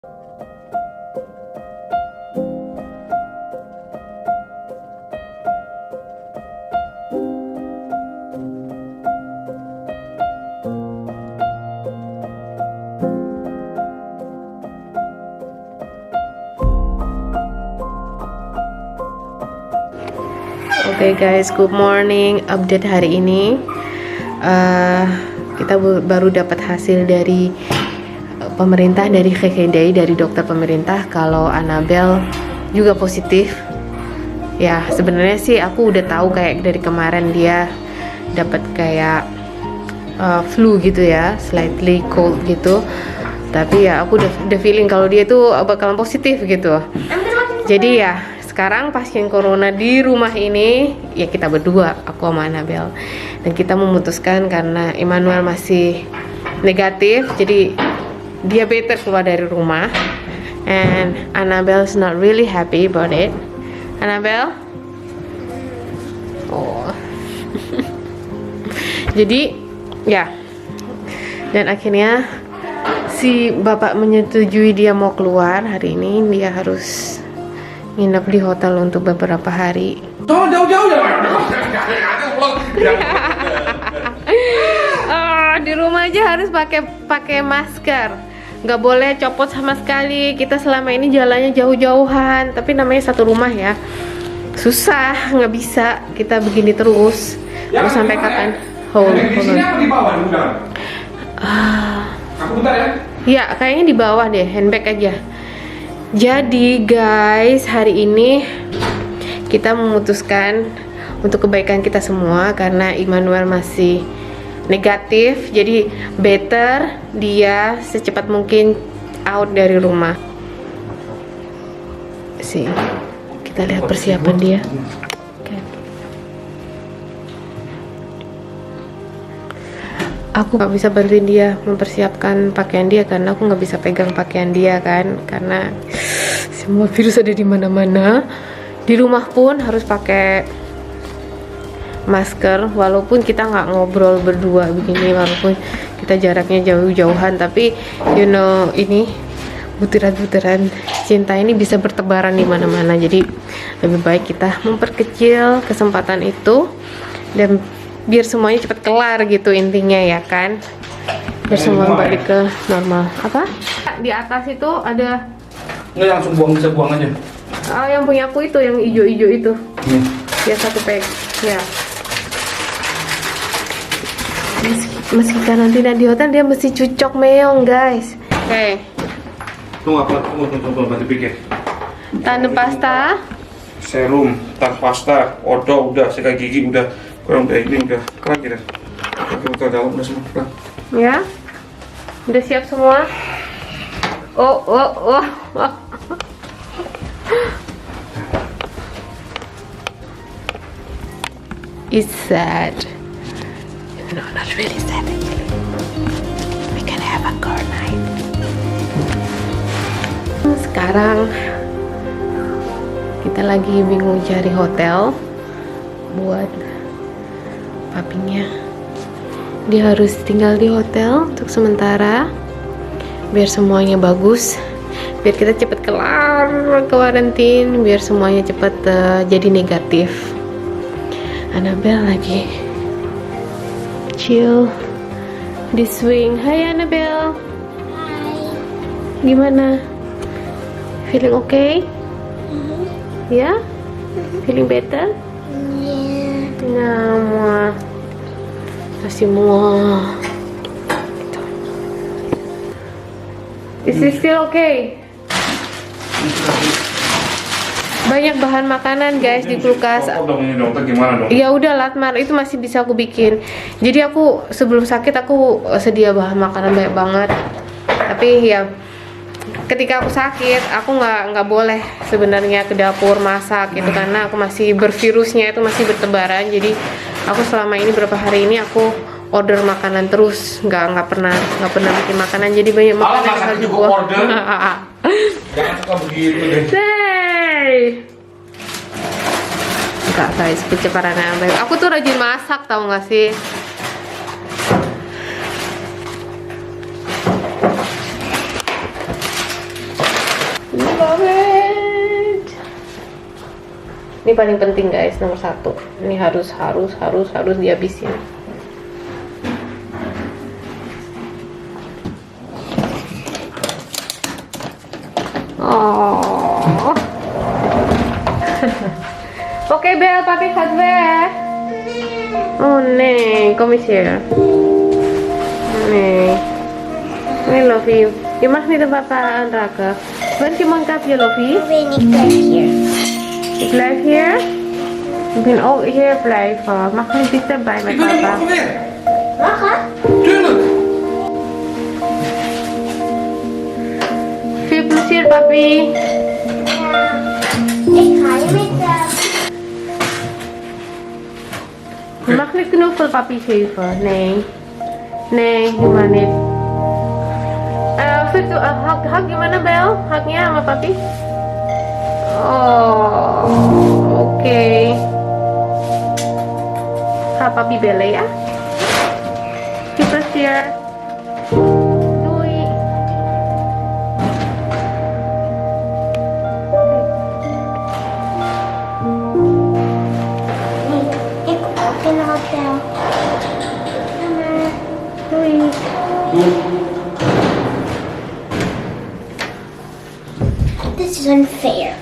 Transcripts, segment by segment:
Oke guys, good morning. Update hari ini, kita baru dapat hasil dari pemerintah, dari KKD, dari dokter pemerintah, kalau Annabelle juga positif. Ya sebenarnya sih aku udah tahu kayak dari kemarin dia dapat kayak flu gitu ya, slightly cold gitu. Tapi ya aku udah feeling kalau dia tuh bakalan positif gitu. Jadi ya sekarang pasien corona di rumah ini ya kita berdua, aku sama Annabelle, dan kita memutuskan karena Emmanuel masih negatif, jadi dia better keluar dari rumah, and Annabelle's not really happy about it. Annabelle, oh. Jadi ya, dan akhirnya si bapak menyetujui dia mau keluar hari ini. Dia harus nginep di hotel untuk beberapa hari. Jauh Di rumah aja harus pakai masker, nggak boleh copot sama sekali. Kita selama ini jalannya jauh-jauhan, tapi namanya satu rumah ya, susah, nggak bisa kita begini terus. Terus sampai kapan? Hold on. Di sini apa di bawah di udara? Aku bentar ya. Ya kayaknya di bawah deh, handbag aja. Jadi guys, hari ini kita memutuskan untuk kebaikan kita semua, karena Emmanuel masih negatif, jadi better dia secepat mungkin out dari rumah. Sih, kita lihat persiapan dia. Aku nggak bisa bantuin dia mempersiapkan pakaian dia karena aku nggak bisa pegang pakaian dia kan, karena semua virus ada di mana-mana. Di rumah pun harus pakai masker, walaupun kita nggak ngobrol berdua begini, walaupun kita jaraknya jauh-jauhan, tapi you know, ini butiran-butiran cinta ini bisa bertebaran di mana-mana. Jadi lebih baik kita memperkecil kesempatan itu dan biar semuanya cepat kelar gitu intinya ya kan, biar semua balik ke normal. Apa di atas itu ada? Nggak, langsung buang, bisa buang aja. Yang punya aku itu yang hijau-hijau itu ya, satu pack ya. Meski karantina di hotel dia mesti cucok meong guys. Oke. Tunggu bantu pikir. Tanda pasta, Serum, tas pasta, odo udah, sikat gigi udah, kurang udah, ini udah kelar kita. Kita dalam udah semua kelar. ya udah siap semua. Oh. It's sad. No, not really sad actually. We can have a girl night. Sekarang kita lagi bingung cari hotel buat papinya. Dia harus tinggal di hotel untuk sementara biar semuanya bagus, biar kita cepet kelar karantin, biar semuanya cepet jadi negatif. Annabelle lagi chill di swing. Hai Annabelle. Hai. Gimana? Feeling okay? Ya? Feeling better? Yeah. Nah, masih mual. Is it still okay? Banyak bahan makanan guys di kulkas. Oh, dong ini dokter gimana dong? Ya udah Latmar, itu masih bisa aku bikin. Jadi aku sebelum sakit aku sedia bahan makanan banyak banget. Tapi ya ketika aku sakit aku nggak boleh sebenarnya ke dapur masak gitu, karena aku masih bervirusnya itu masih bertebaran. Jadi aku selama ini berapa hari ini aku order makanan terus, nggak pernah bikin makanan. Jadi banyak makanan yang harus dibuang. Jangan suka begitu deh. Hey. Enggak guys, pencemaran yang baik. Aku tuh rajin masak, tahu nggak sih? Ini paling penting guys, nomor 1. Ini harus dihabisin. Oh. Oké, Bel, papi gaat weg. Oh nee, kom eens hier. Nee. Nee, Lovie. Je mag niet de papa aanraken. Wens je mijn kapje, Lovie? Ben ik blijf hier. Ik blijf hier. Ik ben ook hier blijven. Mag niet dichterbij met Ik ben er papa. morgen weer. Mag het? Tuurlijk. Veel plezier, papi. Ja. Ik ga je met Je mag niet knuffel papi geven. Nee. Nee, helemaal niet. Hak gimana, Bel? Haknya sama papi? Oh, oke. Ga papi bellen ya? Veel plezier. Doei. Ik ook in een hotel. Mama. Doei. This is unfair.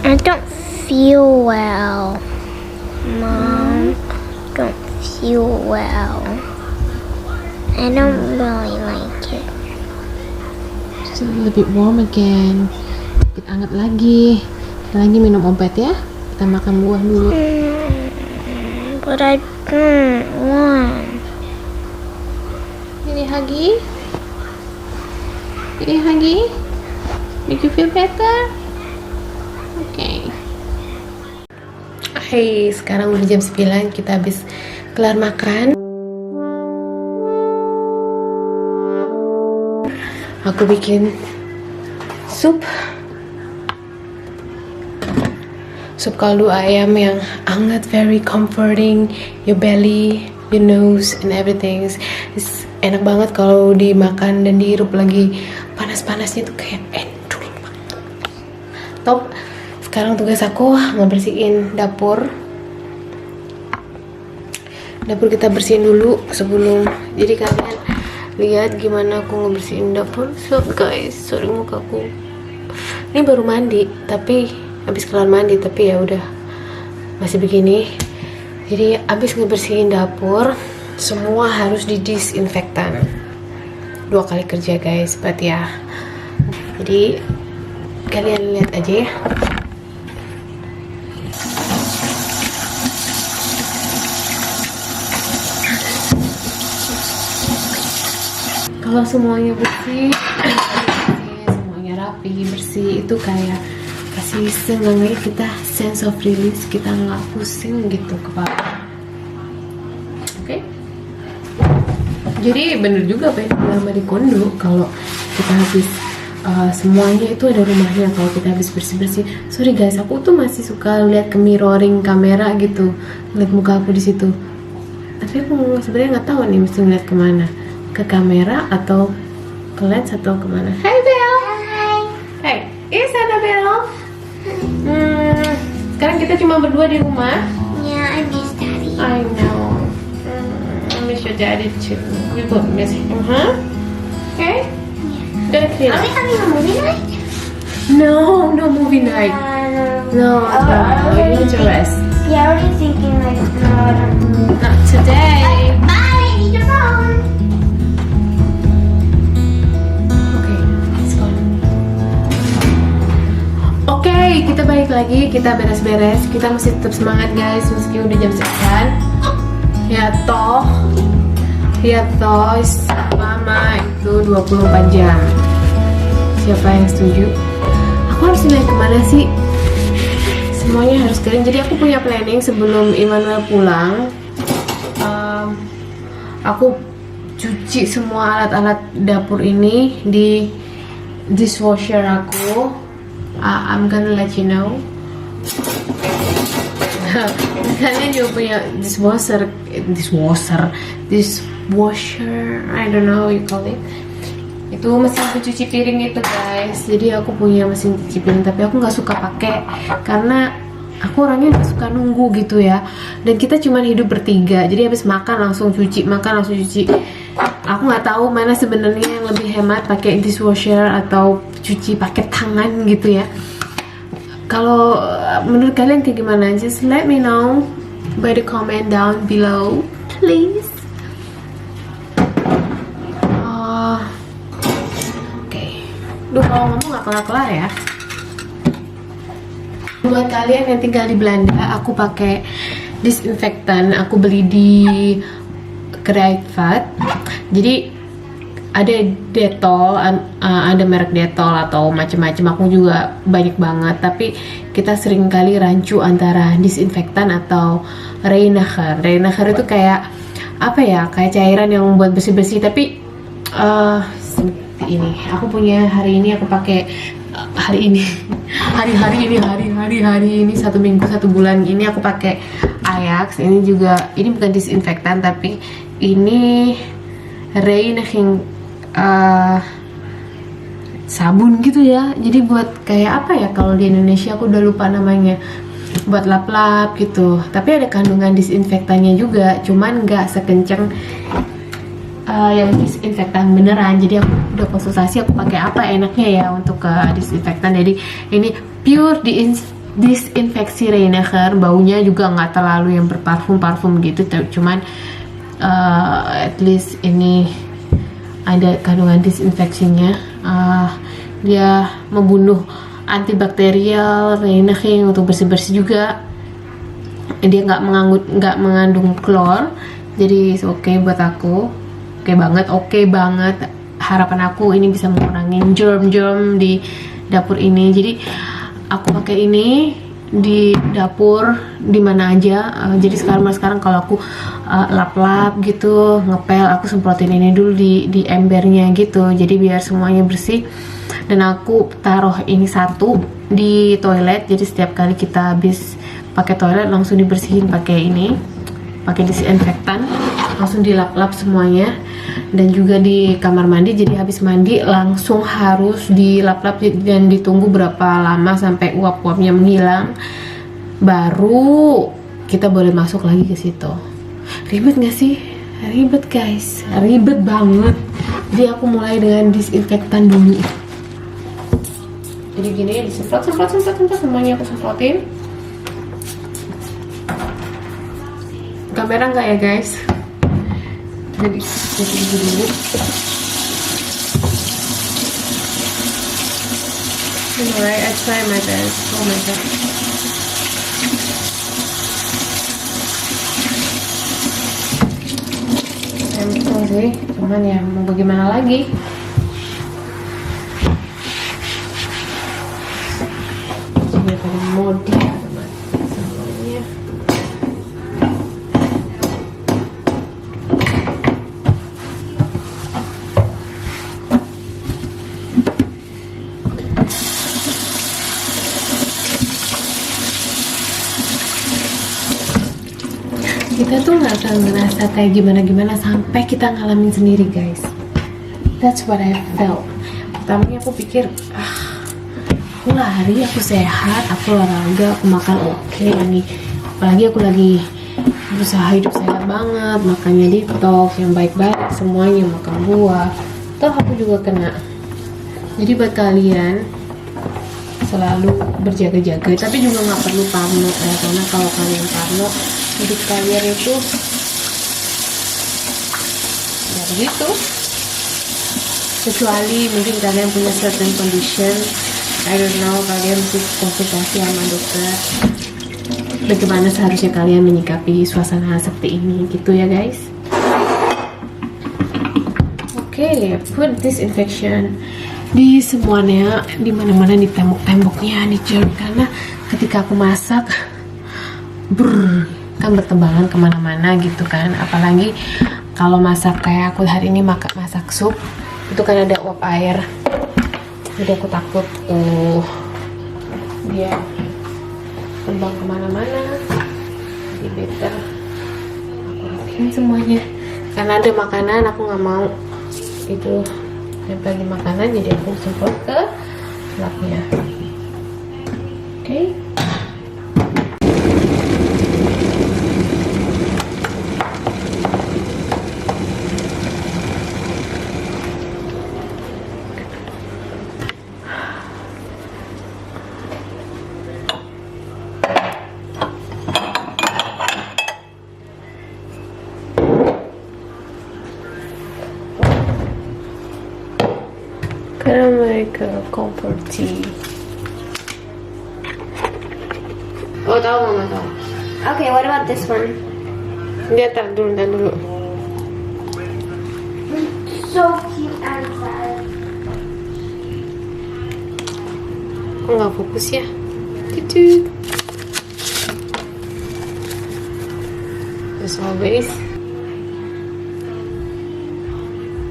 I don't feel well. Mom, don't feel well. I don't really like it. Just a little bit warm again. Kita hangat lagi. Kita lagi minum obat ya. Kita makan buah dulu. But I don't want. Ini Huggy. Ini Huggy. Make you feel better? Oke. Hey, sekarang udah jam 9. Kita habis kelar makan. Aku bikin sup kaldu ayam yang hangat, very comforting your belly, your nose and everything. It's enak banget kalau dimakan dan dihirup lagi panas-panasnya tuh kayak endul banget. Top. Sekarang tugas aku ngebersihin dapur. Dapur kita bersihin dulu sebelum, jadi kalian lihat gimana aku ngebersihin dapur. So guys, sorry mukaku. Ini baru mandi, tapi habis kelar mandi, tapi ya udah masih begini. Jadi habis ngebersihin dapur, semua harus didisinfektan. 2 kali kerja guys, but ya. Jadi kalian lihat aja ya. Kalau semuanya bersih, semuanya rapi, bersih, itu kayak kasih senangnya kita, sense of release, kita nggak pusing gitu kepala. Oke? Jadi bener juga apa yang bilang Marie Kondo, kalau kita habis semuanya itu ada rumahnya. Kalau kita habis bersih-bersih, sorry guys, aku tuh masih suka lihat ke mirroring kamera gitu, lihat muka aku di situ. Tapi aku sebenarnya nggak tahu nih mesti ngeliat kemana, ke kamera atau ke lens atau kemana. Hai Bel. Hai. Is Annabelle? Sekarang kita cuma berdua di rumah. Yeah, I miss Daddy. I know. I miss your daddy too. We both miss him, huh? Okay? Gonna clean Are up. we having a movie night? No, no movie night. No, you need to rest. Yeah, I was thinking like, no, I don't. Not today. Bye, I need your phone. Okay, let's go. Oke, kita balik lagi, kita beres-beres. Kita mesti tetap semangat guys, meski udah jam sekian. Ya toh, mama itu 24 jam. Siapa yang setuju? Aku harus naik kemana sih? Semuanya harus kering. Jadi aku punya planning sebelum Emmanuel pulang. Aku cuci semua alat-alat dapur ini di dishwasher aku. I'm gonna let you know. Kalian juga punya dishwasher, I don't know you call it. Itu mesin pencuci piring itu guys. Jadi aku punya mesin cuci piring, tapi aku nggak suka pakai karena aku orangnya nggak suka nunggu gitu ya. Dan kita cuma hidup bertiga, jadi habis makan langsung cuci, makan langsung cuci. Aku nggak tahu mana sebenarnya yang lebih hemat, pakai dishwasher atau cuci pakai tangan gitu ya. Kalau menurut kalian kayak gimana? Just let me know by the comment down below, please. Duh, kalau ngomong gak kelar-kelar ya. Buat kalian yang tinggal di Belanda, aku pakai disinfektan. Aku beli di Kruidvat. Jadi ada Dettol, ada merek Dettol atau macam-macam. Aku juga banyak banget. Tapi kita sering kali rancu antara disinfektan atau Reiniger. Reiniger itu kayak apa ya? Kayak cairan yang membuat bersih-bersih. Tapi ini aku punya hari ini, aku pakai hari ini satu minggu, 1 bulan ini aku pakai Ajax. Ini juga, ini bukan disinfektan tapi ini reiniging sabun gitu ya. Jadi buat kayak apa ya, kalau di Indonesia aku udah lupa namanya, buat lap-lap gitu. Tapi ada kandungan disinfektannya juga, cuman nggak sekenceng yang disinfektan beneran. Jadi aku udah konsultasi, aku pakai apa enaknya ya untuk disinfektan. Jadi ini pure disinfeksi Reiniger. Baunya juga nggak terlalu yang berparfum gitu, cuman at least ini ada kandungan disinfeksinya. Dia membunuh antibakterial, Reiniger untuk bersih-bersih juga. Dia nggak mengandung klor, jadi oke buat aku. Oke banget. Harapan aku ini bisa mengurangi germ-germ di dapur ini. Jadi aku pakai ini di dapur di mana aja. Jadi sekarang kalau aku lap-lap gitu, ngepel, aku semprotin ini dulu di embernya gitu, jadi biar semuanya bersih. Dan aku taruh ini satu di toilet, jadi setiap kali kita habis pakai toilet langsung dibersihin pakai ini, pakai disinfektan, langsung dilap-lap semuanya. Dan juga di kamar mandi, jadi habis mandi langsung harus dilap-lap dan ditunggu berapa lama sampai uap-uapnya menghilang, baru kita boleh masuk lagi ke situ. Ribet gak sih? Ribet guys, ribet banget. Jadi aku mulai dengan disinfektan dulu. Jadi gini, disemprot semuanya aku semprotin. Kamera nggak ya guys? Jadi dulu. Alright, I try my best. Oh my god. Empuk sih, cuman ya mau bagaimana lagi? Jadi pada modi semuanya. Kita tuh nggak akan ngerasa kayak gimana sampai kita ngalamin sendiri guys. That's what I felt. Pertamanya aku pikir, aku lari, aku sehat, aku olahraga, aku makan oke nih. Apalagi aku lagi berusaha hidup sehat banget, makannya detox, yang baik-baik semuanya, makan buah. Toh aku juga kena. Jadi buat kalian selalu berjaga-jaga, tapi juga nggak perlu parno ya, karena kalau kalian parno, hidup kalian itu ya begitu. Kecuali mungkin kalian punya certain condition, I don't know, kalian mesti konsultasi sama dokter bagaimana seharusnya kalian menyikapi suasana seperti ini gitu ya guys. Oke, put disinfection di semuanya, di mana-mana, di tembok-temboknya, di jar, karena ketika aku masak kan bertebaran kemana-mana gitu kan. Apalagi kalau masak kayak aku hari ini masak sup, itu kan ada uap air, jadi aku takut dia terbang kemana-mana. Jadi better aku rapihin semuanya, karena ada makanan aku nggak mau itu nempel di makanan, jadi aku semprot ke lapnya. Oke. Gonna make a comfort tea. Oh, tahu mama tahu. Okay, what about this one? Dia tar dulu. So cute and sad. Kok nggak fokus ya? Tutu. As always,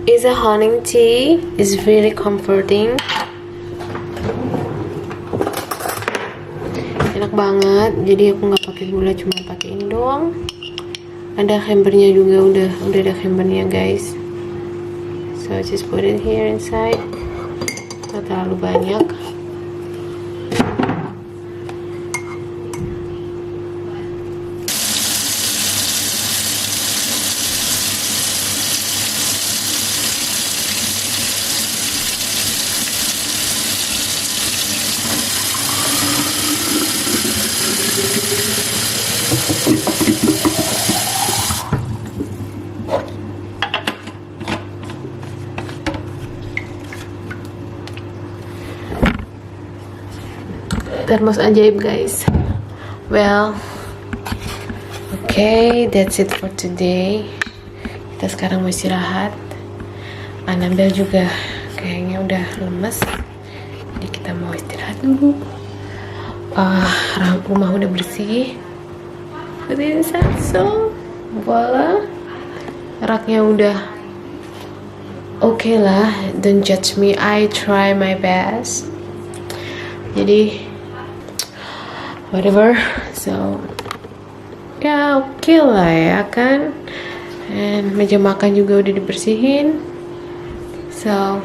is a honey tea. Is really comforting. Enak banget. Jadi aku nggak pakai gula, cuma pakai ini doang. Ada hampernya juga, udah ada hampernya guys. So just put it here inside. Nggak terlalu banyak. Termos ajaib guys. Well, okay, that's it for today. Kita sekarang mau istirahat. Annabelle juga kayaknya udah lemes, jadi kita mau istirahat dulu. Rumah udah bersih. Seperti so, voila. Raknya udah oke lah. Don't judge me, I try my best. Jadi whatever. So ya oke lah ya kan. And meja makan juga udah dibersihin. So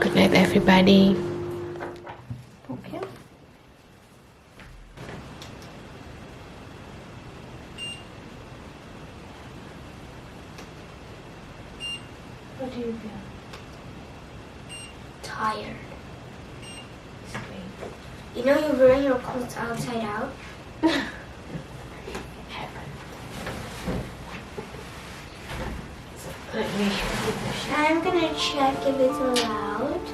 good night everybody. Okay. What do you feel? Tired. You know you're wearing your clothes outside out? I'm gonna check if it's allowed.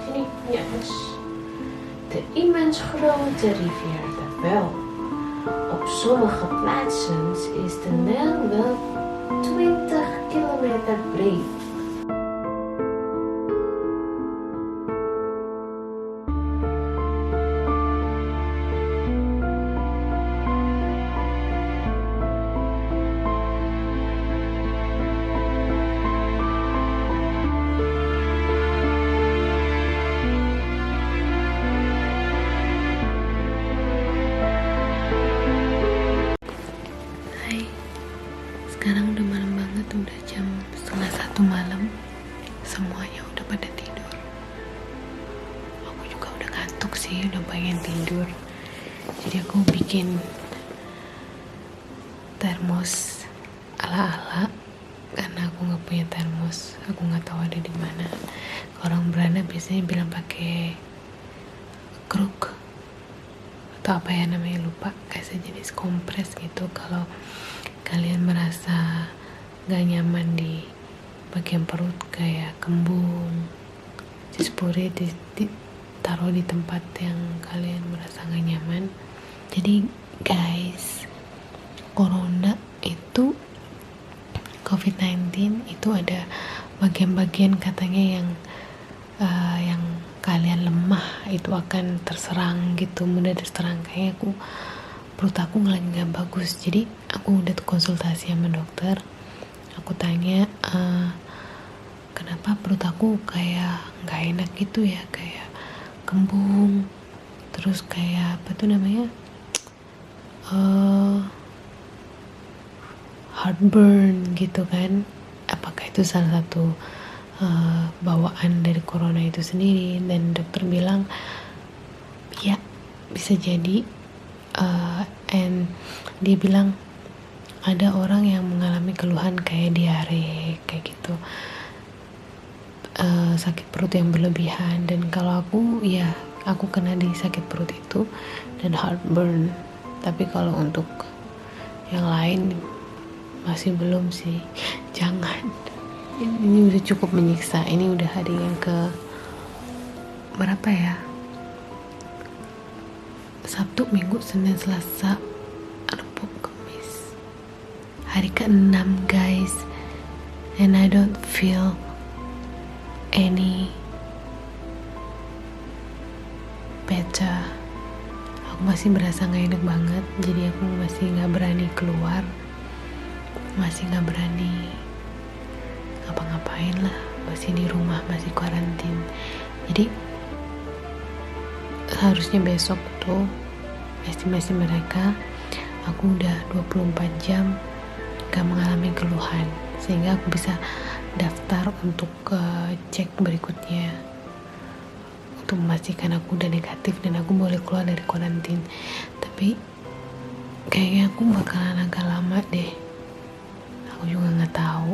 Sini, ja dus. De immens grote rivier de Wel. Op sommige plaatsen is de Nijl wel 20 kilometer breed. Sekarang udah malam banget, udah jam 12:30 malam. Semuanya udah pada tidur. Aku juga udah ngantuk sih, udah pengen tidur. Jadi aku bikin termos ala-ala karena aku nggak punya termos. Aku nggak tahu ada di mana. Orang Belanda biasanya bilang pakai kruk atau apa ya namanya, lupa, kayak sejenis kompres gitu. Kalau kalian merasa gak nyaman di bagian perut kayak kembung, cispuri, taruh di tempat yang kalian merasa gak nyaman. Jadi guys, corona itu, COVID-19 itu ada bagian-bagian katanya yang kalian lemah itu akan terserang gitu, mudah terserang. Kayak perut aku lagi gak bagus, jadi aku udah konsultasi sama dokter. Aku tanya kenapa perut aku kayak gak enak gitu ya, kayak kembung, terus kayak apa tuh namanya, heartburn gitu kan. Apakah itu salah satu bawaan dari corona itu sendiri? Dan dokter bilang ya bisa jadi. And dia bilang ada orang yang mengalami keluhan kayak diare kayak gitu, sakit perut yang berlebihan. Dan kalau aku, ya aku kena di sakit perut itu dan heartburn. Tapi kalau untuk yang lain masih belum sih. Jangan, ini udah cukup menyiksa. Ini udah hari yang ke berapa ya, Sabtu, Minggu, Senin, Selasa, Rabu, Kamis, hari ke-6 guys, and I don't feel any better. Aku masih berasa gak enak banget, jadi aku masih gak berani keluar, masih gak berani ngapa-ngapain lah, masih di rumah, masih karantin. Jadi harusnya besok tuh estimasi mereka aku udah 24 jam gak mengalami keluhan, sehingga aku bisa daftar untuk cek berikutnya untuk memastikan aku udah negatif dan aku boleh keluar dari karantin. Tapi kayaknya aku bakalan agak lama deh, aku juga nggak tahu.